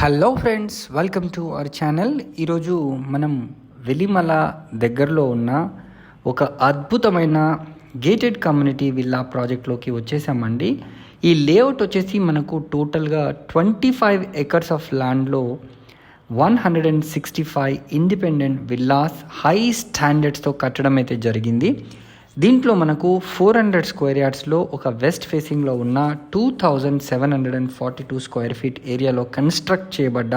Hello friends, welcome to our channel. ఈరోజు మనం వెలిమల దగ్గరలో ఉన్న ఒక అద్భుతమైన గేటెడ్ కమ్యూనిటీ విల్లా ప్రాజెక్ట్లోకి వచ్చేసామండి. ఈ లేఅవుట్ వచ్చేసి మనకు టోటల్గా 25 acres ఆఫ్ ల్యాండ్లో 165 ఇండిపెండెంట్ విల్లాస్ హై స్టాండర్డ్స్తో కట్టడం అయితే జరిగింది. దీంట్లో మనకు 400 స్క్వేర్ యార్డ్స్లో ఒక వెస్ట్ ఫేసింగ్లో ఉన్న 2742 స్క్వేర్ ఫీట్ ఏరియాలో కన్స్ట్రక్ట్ చేయబడ్డ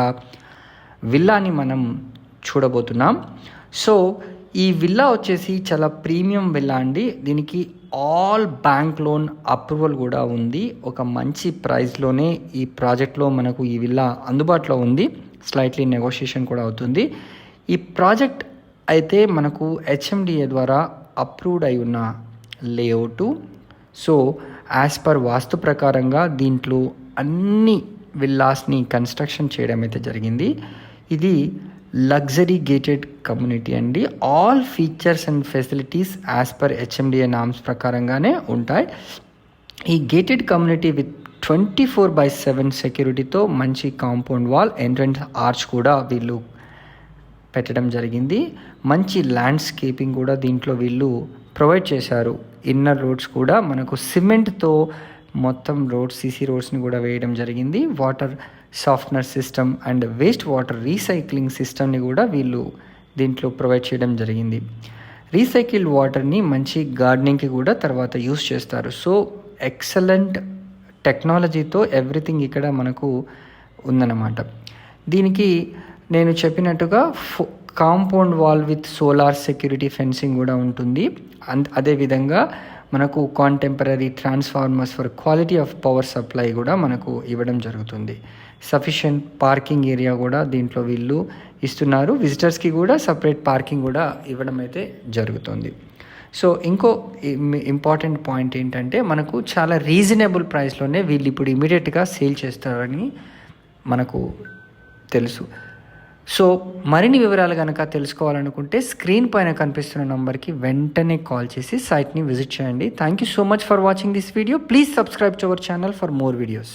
విల్లాని మనం చూడబోతున్నాం. సో ఈ విల్లా వచ్చేసి చాలా ప్రీమియం విల్లా అండి. దీనికి ఆల్ బ్యాంక్ లోన్ అప్రూవల్ కూడా ఉంది. ఒక మంచి ప్రైస్లోనే ఈ ప్రాజెక్ట్లో మనకు ఈ విల్లా అందుబాటులో ఉంది. స్లైట్లీ నెగోషియేషన్ కూడా అవుతుంది. ఈ ప్రాజెక్ట్ అయితే మనకు హెచ్ఎండిఏ ద్వారా అప్రూవ్డ్ అయి ఉన్న లేఅవుటు. సో యాజ్ పర్ వాస్తు ప్రకారంగా దీంట్లో అన్ని విల్లాస్ని కన్స్ట్రక్షన్ చేయడం అయితే జరిగింది. ఇది లగ్జరీ గేటెడ్ కమ్యూనిటీ అండి. All features and facilities as per HMDA norms ప్రకారంగానే ఉంటాయి. ఈ గేటెడ్ కమ్యూనిటీ విత్ 24/7 సెక్యూరిటీతో మంచి కాంపౌండ్ వాల్, ఎంట్రన్స్ ఆర్చ్ కూడా వీళ్ళు పెట్టడం జరిగింది. మంచి ల్యాండ్స్కేపింగ్ కూడా దీంట్లో వీళ్ళు ప్రొవైడ్ చేశారు. ఇన్నర్ రోడ్స్ కూడా మనకు సిమెంట్తో మొత్తం రోడ్స్, సీసీ రోడ్స్ని కూడా వేయడం జరిగింది. Water softener system and waste water recycling సిస్టమ్ని కూడా వీళ్ళు దీంట్లో ప్రొవైడ్ చేయడం జరిగింది. రీసైకిల్డ్ వాటర్ని మంచి గార్డెనింగ్కి కూడా తర్వాత యూస్ చేస్తారు. సో ఎక్సలెంట్ టెక్నాలజీతో ఎవ్రీథింగ్ ఇక్కడ మనకు ఉందన్నమాట. దీనికి నేను చెప్పినట్టుగా compound wall with solar security fencing కూడా ఉంటుంది. అదేవిధంగా మనకు contemporary transformers for quality of power supply కూడా మనకు ఇవ్వడం జరుగుతుంది. సఫిషియెంట్ పార్కింగ్ ఏరియా కూడా దీంట్లో వీళ్ళు ఇస్తున్నారు. విజిటర్స్కి కూడా సపరేట్ పార్కింగ్ కూడా ఇవ్వడం అయితే జరుగుతుంది. సో ఇంకో ఇంపార్టెంట్ పాయింట్ ఏంటంటే మనకు చాలా రీజనబుల్ ప్రైస్లోనే వీళ్ళు ఇప్పుడు ఇమీడియట్గా సేల్ చేస్తారని మనకు తెలుసు. సో మరిన్ని వివరాలు కనుక తెలుసుకోవాలనుకుంటే స్క్రీన్ పైన కనిపిస్తున్న నంబర్కి వెంటనే కాల్ చేసి సైట్ని విజిట్ చేయండి. Thank you so much for watching this video. Please subscribe to our channel for more videos.